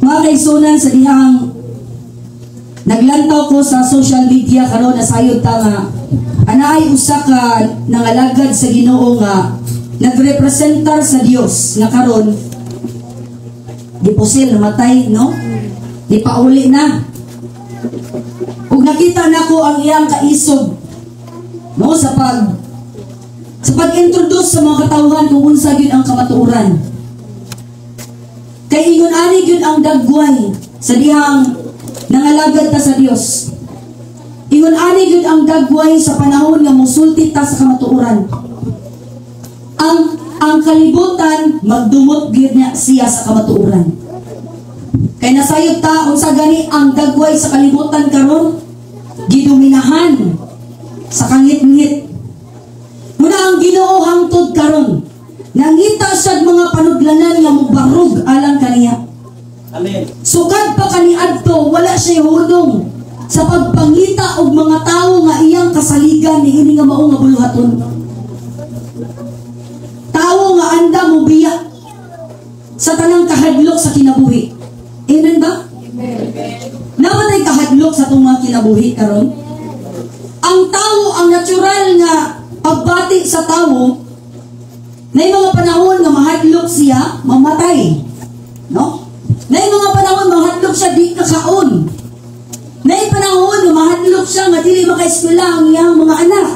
Mga kaigsunan, sa dihang naglantaw ko sa social media karon nasayod ta nga anaay usa ka nangalagad sa Ginoo nga nagrepresentar sa Dios nga karon dipusil namatay, no? Di pauli na. Ug nakita nako ang iyang kaisog, no, sa pag-introduce sa mga katawhan kung unsa gyud ang kamatuoran. Kay ingon ani gyud ang dagway sa dihang nangalagad ta sa Dios. Ingon ani gyud ang dagway sa panahon nga mosulti ta sa kamatuoran. Ang kalibutan magdumot gyud niya siya sa kamatuoran. Kay nasayod ta unsa gani ang dagway sa kalibutan karon gidominahan sa kangit-ngit. Muna ang Ginoo hangtod karon nangita sad mga panudlanan nga mobarog alang kaniya. Amen. Sukad pa kaniadto wala siya hudong sa pagpangita og mga tawo nga iyang kasaligan niini nga mao nga buluhaton. Tawo nga anda mo biya sa tanang kahadlok sa kinabuhi. Amen ba? Namatay kahadlok sa itong mga kinabuhi karon. Ang tao, ang natural nga pagbati sa tao, may mga panahon nga mahadlok siya, mamatay. No? May mga panahon mahadlok siya, di kakaon. May panahon nga mahadlok siya nga dili makaeskwela ang iyang mga anak.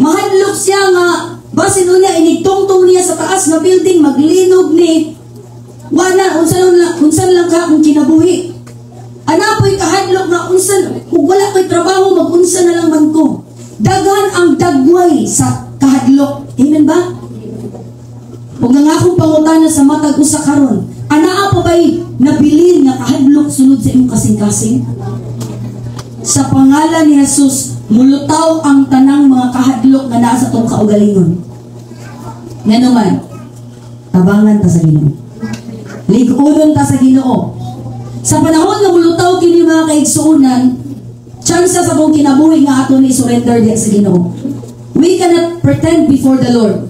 Mahadlok siya nga basin niya inigtungtong niya sa taas na building maglinog ni wala, unsan lang ka kung kinabuhi. Anapoy kahadlok na unsan, kung wala ko'y trabaho, mag-unsan na lang man ko. Dagan ang dagway sa kahadlok. Amen ba? Huwag nga akong pangutana sa matag usa karon. Anaa pa ba'y nabilin nga kahadlok sunod sa iyong kasing-kasing? Sa pangalan ni Jesus, mulutaw ang tanang mga kahadlok na nasa itong kaugalingon. Nga naman, tabangan ta sa Ginoo. Ligunon ta sa Ginoo. Sa panahon nga mulutaw kini mga kaigsuonan, tsansa sa mong kinabuhi nga ato ni surrender diya sa Ginoo. We cannot pretend before the Lord.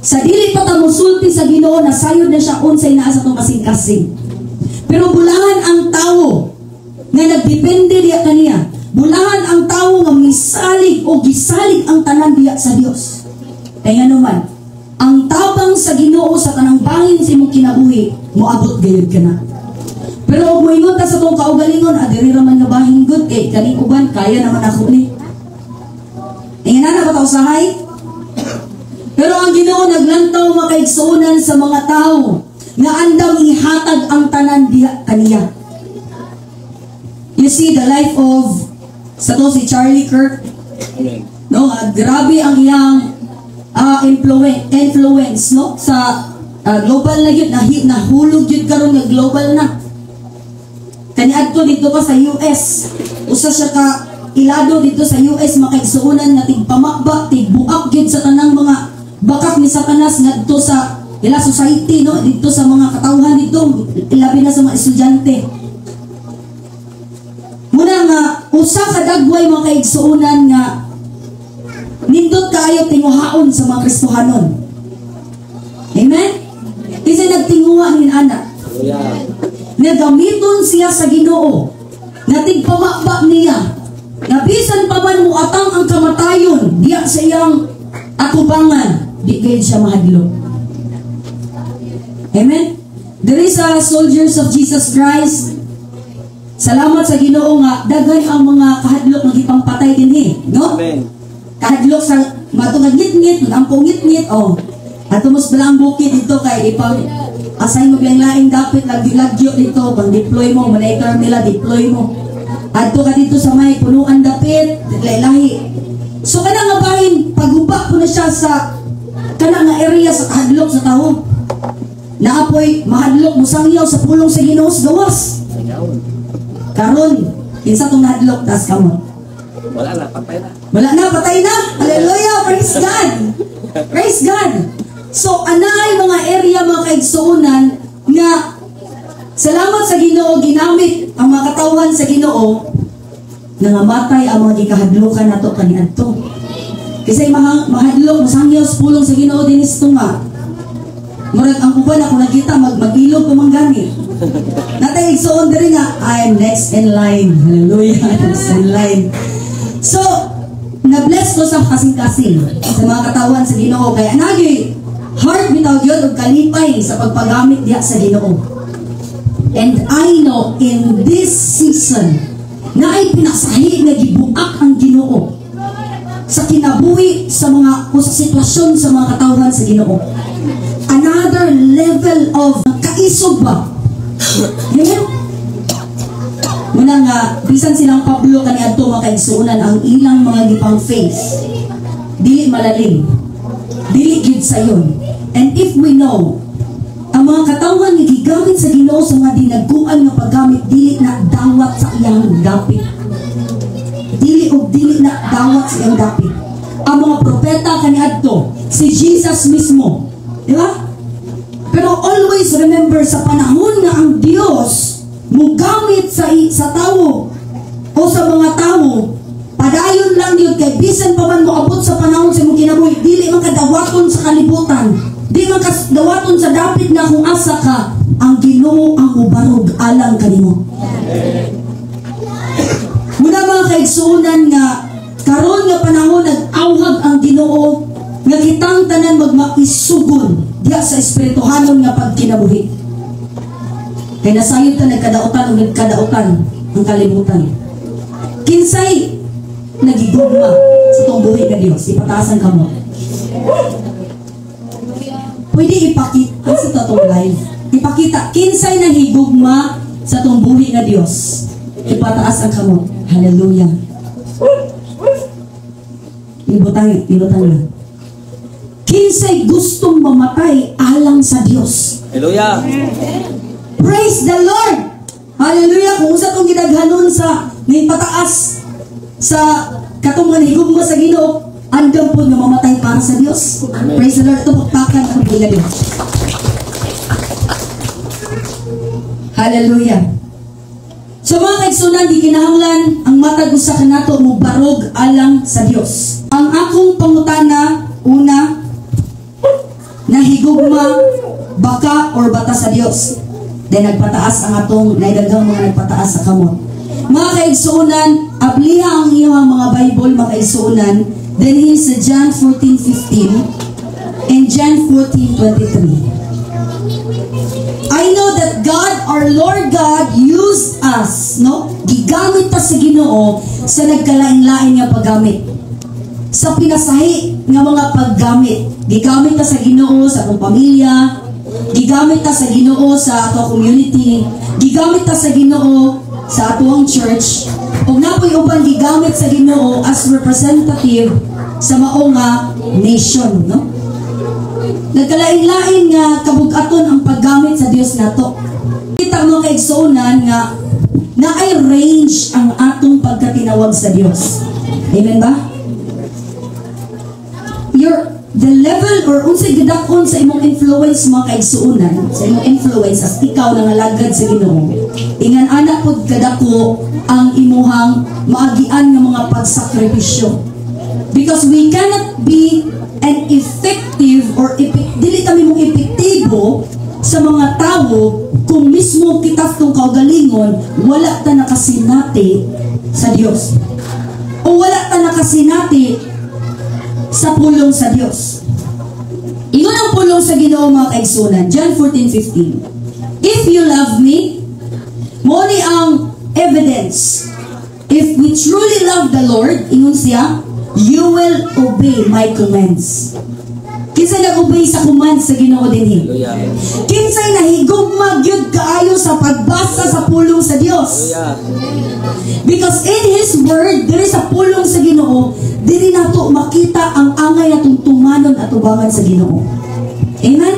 Sa dili pa ta mosulti sa Ginoo, nasayod na siya unsay naa sa tong kasing-kasing. Pero bulahan ang tawo nga nagdepende diya kaniya. Bulahan ang tawo nga misalig o gisalig ang tanan diya sa Dios. Kaya naman, ang tabang sa Ginoo sa tanang bangin sa imong kinabuhi, moabot gayud ka na. Pero og moingon ta sa tong kaugalingon, adiri ra man nga bahin good kay kaning uban kaya naman ako ni. Ingana na ba ta usahay? Pero ang Ginoo naglantaw makaigsuonan sa mga tao nga andam ihatag ang tanan diha kaniya. You see the life of sa to si Charlie Kirk. Amen. No, grabe ang iyang influence no sa global na yun, nahulog yun karon nga global na. Kaniadto dito pa sa US, usa siya ka ilado dito sa US makaigsuonan nga tigpamakba, tigbuak gyud sa tanang mga bakak ni Satanas ngadto sa ila society no, dito sa mga katawhan dito, ilabi na sa mga estudyante. Muna nga usa ka dagway mga kaigsuonan nga nindot kaayo tinguhaon sa mga Kristohanon. Amen? Kasi nagtinguha nin anak. Nagamiton siya sa Ginoo. Natigpamakba niya. Nabisan pa man muatang ang kamatayon diya sa iyang atubangan. Di kayo siya mahadlok. Amen? There is a soldiers of Jesus Christ. Salamat sa Ginoo nga daghan ang mga kahadlok nga gipampatay dinhi, no? Amen. Kahadlok sa matungag ngit-ngit, ampong ngit-ngit, oh. Ato mas balang bukid dito kay ipang asay mo biyang laing dapit lagyo dito pang deploy mo, malaykar nila deploy mo. Adto ka dito sa may punuan dapit, lahi. So kana nga bahin pagubak ko na siya sa kana nga area sa kahadlok sa tawo. Naapoy mahadlok musangyaw sa pulong sa Ginoo sa gawas. Karon, kinsa tong nahadlok tas kamot. Wala na, patay na. Wala na, patay na. Hallelujah, praise God. Praise God. So, anay mga area, mga kaigsuonan, nga salamat sa Ginoo, ginamit ang mga katawan sa Ginoo, nangamatay ang mga gikahadlokan nato kaniadto. Kasi mahadlok, masangyaw sa pulong sa Ginoo, dinis ito nga. Murag ang uban ako nakita, mag-ilog kumanggan gani. Natay igsuon diri nga, I'm next in line. Hallelujah, next in line. So, na-bless ko sa kasing-kasing sa mga katawan sa Ginoo kaya nagi heart bitaw gyud og kalipay sa pagpagamit diha sa Ginoo. And I know in this season na ay pinasahi nga gibuak ang Ginoo sa kinabuhi sa mga o sa sitwasyon sa mga katawhan sa Ginoo. Another level of kaisog ba? Amen? Muna nga, bisan silang Pablo kaniadto makaigsuunan ang ilang mga gipang faith. Dili malalim. Dili gyud sayon. And if we know, ang mga katawhan nga gigamit sa Ginoo sa mga dinagkuan nga paggamit dili na dawat sa iyang dapit. Dili na dawat sa iyang dapit. Ang mga propeta kaniadto, si Jesus mismo. Di ba? Pero always remember sa panahon nga ang Dios mugamit sa tao o sa mga tao, padayon lang yun kay bisan pa man moabot sa panahon sa mong kinabuhi, dili man kadawaton sa kalibutan, di man kadawaton sa dapit na kung asa ka, ang Ginoo ang mubarog alang kanimo. Muna mga kaigsuunan nga karon nga panahon nag-awhag ang Ginoo nga kitang tanan magmaisugon diya sa espirituhanon nga pagkinabuhi. Kaya nasayod ka nagkadautan o nagkadautan ang kalimutan. Kinsay nagigugma sa itong buhay na Diyos. Ipatasan ka mo. Pwede ipakita sa itong live. Ipakita. Kinsay nagigugma sa itong buhay na Diyos. Ipataas ang kamot. Hallelujah. Ibutang na. Kinsay gustong mamatay alang sa Diyos. Hallelujah. Praise the Lord! Hallelujah! Kung sa itong gidaghanon sa pataas sa katong manhigugma sa Ginoo, andam po nga mamatay para sa Dios. Praise the Lord! Ito pakpakan ang buhay na Hallelujah! So mga kaigsunan, di kinahanglan ang matag usa kanato mo barog alang sa Dios. Ang akong pangutana, una, nahigugma baka or bata sa Dios. Then nagpataas ang atong naidagang mga nagpataas sa kamot. Mga kaigsuunan, abliha ang iyong mga Bible, mga kaigsuunan, then sa John 14:15 and John 14:23. I know that God, our Lord God, used us, no? Gigamit ta sa Ginoo sa nagkalain-lain nga paggamit. Sa pinasahi nga mga paggamit. Gigamit ta sa Ginoo sa atong pamilya, gigamit ta sa Ginoo sa atong community, gigamit ta sa Ginoo sa atong church, ug napoy uban gigamit sa Ginoo as representative sa mao nga nation, no? Nagkalain-lain nga kabug-aton ang paggamit sa Dios nato. Kita mo kay igsuunan nga naay range ang atong pagkatinawag sa Dios. Amen ba? The level or unsay gidakon sa imong influence mga kaigsuunan, sa imong influence as ikaw nga lagad sa Ginoo. Ingan anak pod kadako ang imuhang maagian nga mga pagsakripisyo. Because we cannot be an effective or dili ta mong epektibo sa mga tao kung mismo kita tong kaugalingon wala ta nakasinati sa Dios. O wala ta nakasinati sa pulong sa Dios. Ingon ang pulong sa Ginoo mga kaigsunan. John 14:15. If you love me, mo ni ang evidence. If we truly love the Lord, ingon siya, you will obey my commands. Kinsay nag-obey sa commands sa Ginoo dinhi? Kinsay nahigugma gyud kaayo sa pagbasa sa pulong sa Dios? Because in His Word, diri sa pulong sa Ginoo, diri nato makita ang angay natong tumanon at tubangan sa Ginoo. Amen?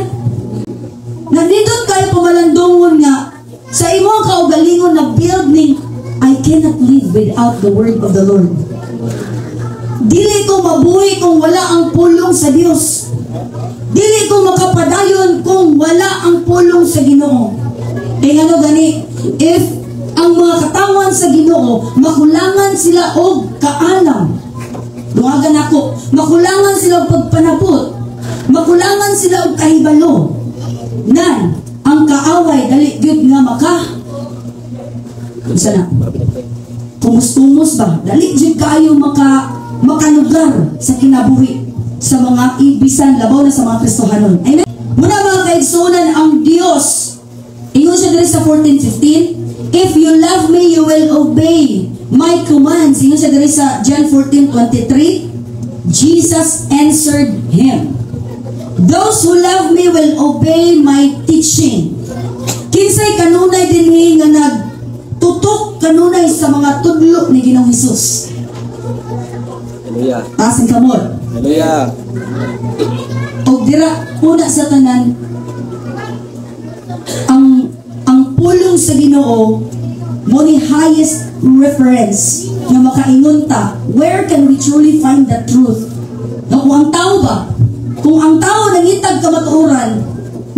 Nandito kayo pumalandungon nga sa imong kaugalingon na building, I cannot live without the Word of the Lord. Dili ko mabuhi kung wala ang pulong sa Dios. Dili ko makapadayon kung wala ang pulong sa Ginoo. Kaya ano gani, if ang mga katawan sa Ginoo makulangan sila og kaalam, duwagan ako, makulangan sila og pagpanabot, makulangan sila og kahibalo, nan ang kaaway dali gyud Sana. Tumus-tumus ba? Dali jud kayo makalugar sa kinabuhi sa mga ibisan labaw na sa mga Kristohanon. Amen. Muna mga kaigsunan, ang Dios ingon siya diri sa 14:15, if you love me, you will obey my commands. Ingon siya diri sa John 14:23. Jesus answered him, those who love me will obey my teaching. Kinsay kanunay dinhi nga nagtutok kanunay sa mga tudlo ni Ginoong Hesus. Hallelujah. Asin kamot. Hallelujah. O dira una sa tanan, ang pulong sa Ginoo mo ni highest reference nga makaingon ta, where can we truly find the truth? No, kung ang tao ba, kung ang tao nangitag kamatuoran,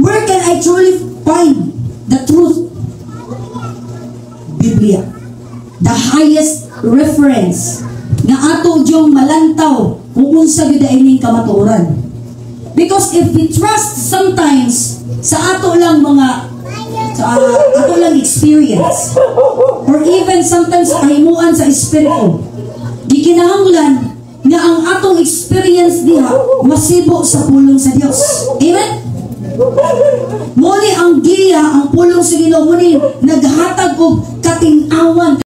where can I truly find the truth? Biblia, the highest reference nga ato diyong malantaw kung unsa gyud ining kamatuoran. Because if we trust sometimes sa ato lang mga ato lang experience, or even sometimes kahimuan sa espiritu, di kinahanglan nga ang atong experience diha masibo sa pulong sa Dios. Amen? Muli ang giya, ang pulong sa Ginoo, muli naghatag og kating-awan